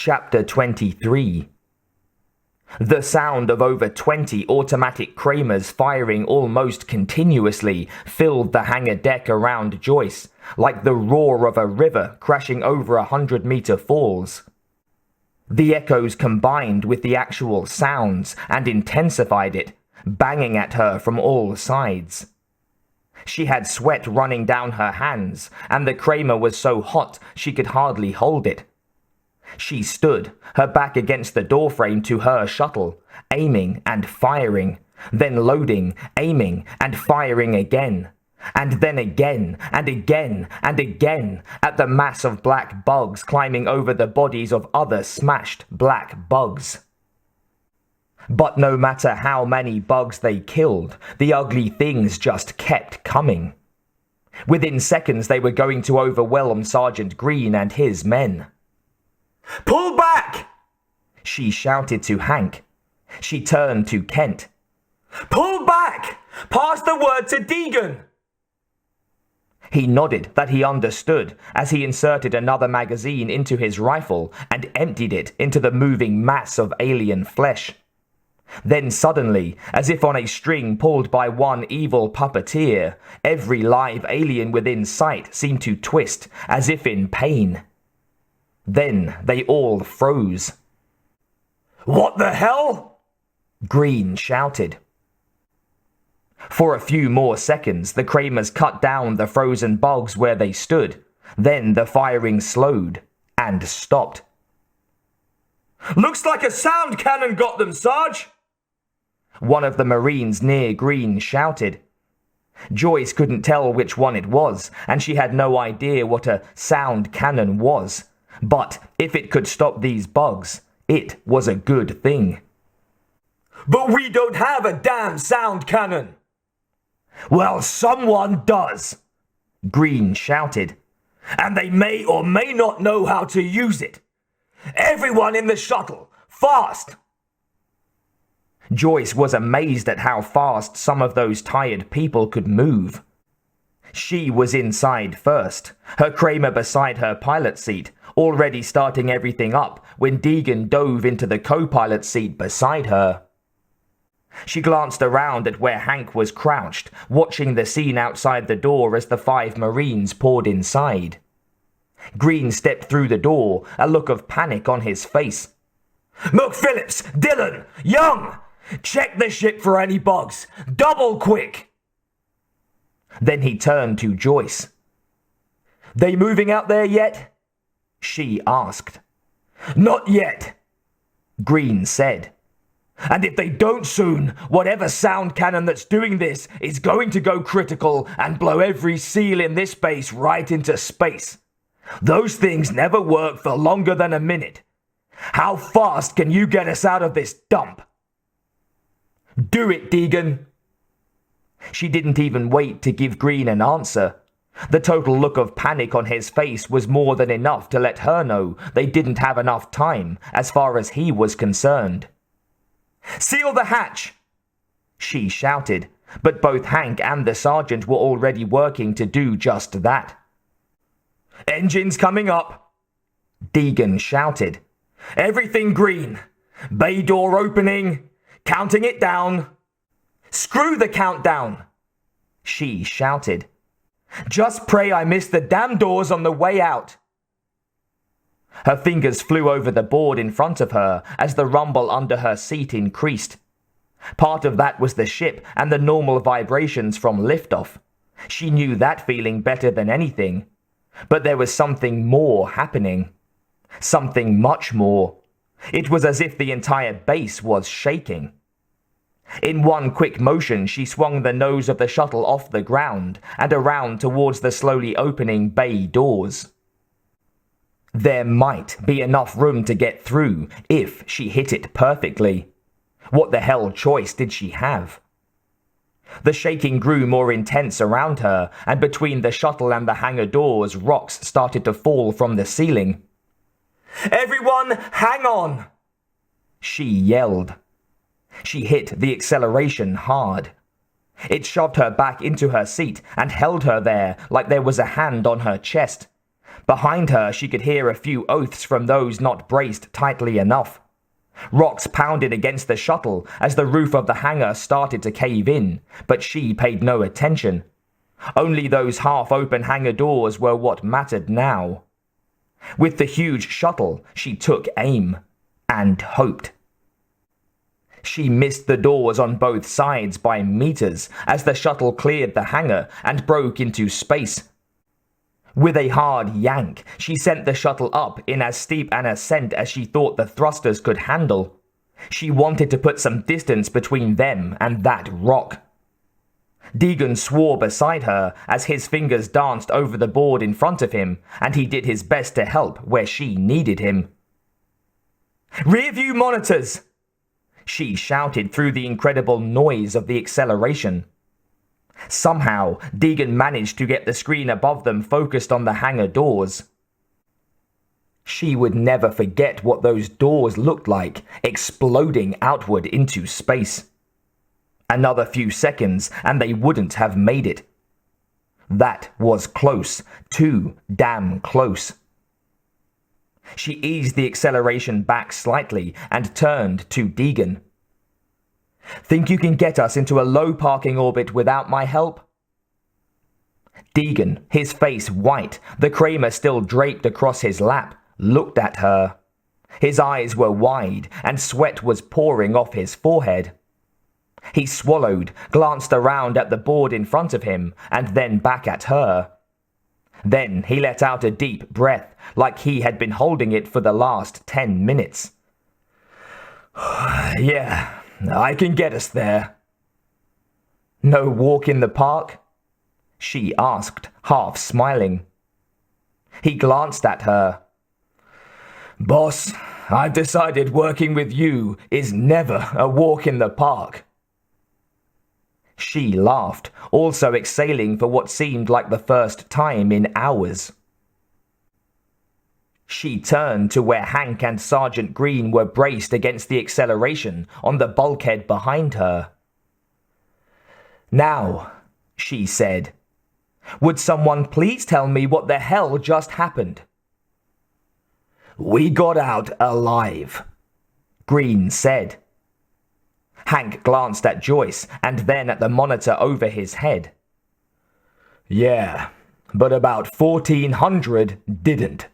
Chapter 23. The sound of over 20 automatic Kramers firing almost continuously filled the hangar deck around Joyce, like the roar of a river crashing over 100-meter falls. The echoes combined with the actual sounds and intensified it, banging at her from all sides. She had sweat running down her hands, and the Kramer was so hot she could hardly hold it. She stood, her back against the doorframe to her shuttle, aiming and firing, then loading, aiming and firing again, and then again and again and again at the mass of black bugs climbing over the bodies of other smashed black bugs. But no matter how many bugs they killed, the ugly things just kept coming. Within seconds they were going to overwhelm Sergeant Green and his men. "Pull back!" she shouted to Hank. She turned to Kent. "Pull back! Pass the word to Deegan!" He nodded that he understood as he inserted another magazine into his rifle and emptied it into the moving mass of alien flesh. Then suddenly, as if on a string pulled by one evil puppeteer, every live alien within sight seemed to twist as if in pain. Then they all froze. "What the hell?" Green shouted. For a few more seconds, the Kramers cut down the frozen bugs where they stood. Then the firing slowed and stopped. "Looks like a sound cannon got them, Sarge!" One of the Marines near Green shouted. Joyce couldn't tell which one it was, and she had no idea what a sound cannon was. But if it could stop these bugs, it was a good thing. "But we don't have a damn sound cannon!" "Well, someone does!" Green shouted. "And they may or may not know how to use it. Everyone in the shuttle, fast!" Joyce was amazed at how fast some of those tired people could move. She was inside first, her Kramer beside her pilot seat, already starting everything up when Deegan dove into the co-pilot seat beside her. She glanced around at where Hank was crouched, watching the scene outside the door as the 5 Marines poured inside. Green stepped through the door, a look of panic on his face. "McPhillips, Dillon, Young! Check the ship for any bugs! Double quick!" Then he turned to Joyce. "They moving out there yet?" she asked. "Not yet," Green said. "And if they don't soon, whatever sound cannon that's doing this is going to go critical and blow every SEAL in this base right into space. Those things never work for longer than a minute. How fast can you get us out of this dump?" "Do it, Deegan." She didn't even wait to give Green an answer. The total look of panic on his face was more than enough to let her know they didn't have enough time as far as he was concerned. "Seal the hatch!" she shouted, but both Hank and the sergeant were already working to do just that. "Engines coming up!" Deegan shouted. "Everything green! Bay door opening! Counting it down!" "Screw the countdown!" she shouted. "Just pray I miss the damn doors on the way out." Her fingers flew over the board in front of her as the rumble under her seat increased. Part of that was the ship and the normal vibrations from liftoff. She knew that feeling better than anything. But there was something more happening. Something much more. It was as if the entire base was shaking. In one quick motion, she swung the nose of the shuttle off the ground and around towards the slowly opening bay doors. There might be enough room to get through if she hit it perfectly. What the hell choice did she have? The shaking grew more intense around her, and between the shuttle and the hangar doors, rocks started to fall from the ceiling. "Everyone, hang on!" she yelled. She hit the acceleration hard. It shoved her back into her seat and held her there like there was a hand on her chest. Behind her, she could hear a few oaths from those not braced tightly enough. Rocks pounded against the shuttle as the roof of the hangar started to cave in, but she paid no attention. Only those half-open hangar doors were what mattered now. With the huge shuttle, she took aim and hoped. She missed the doors on both sides by meters as the shuttle cleared the hangar and broke into space. With a hard yank, she sent the shuttle up in as steep an ascent as she thought the thrusters could handle. She wanted to put some distance between them and that rock. Deegan swore beside her as his fingers danced over the board in front of him, and he did his best to help where she needed him. "Rearview monitors!" she shouted through the incredible noise of the acceleration. Somehow, Deegan managed to get the screen above them focused on the hangar doors. She would never forget what those doors looked like, exploding outward into space. Another few seconds and they wouldn't have made it. That was close, too damn close. She eased the acceleration back slightly and turned to Deegan. "Think you can get us into a low parking orbit without my help?" Deegan, his face white, the Kramer still draped across his lap, looked at her. His eyes were wide and sweat was pouring off his forehead. He swallowed, glanced around at the board in front of him, and then back at her. Then he let out a deep breath, like he had been holding it for the last 10 minutes. "Yeah, I can get us there." "No walk in the park?" she asked, half smiling. He glanced at her. "Boss, I've decided working with you is never a walk in the park." She laughed, also exhaling for what seemed like the first time in hours. She turned to where Hank and Sergeant Green were braced against the acceleration on the bulkhead behind her. "Now," she said, "would someone please tell me what the hell just happened?" "We got out alive," Green said. Hank glanced at Joyce and then at the monitor over his head. "Yeah, but about 1,400 didn't."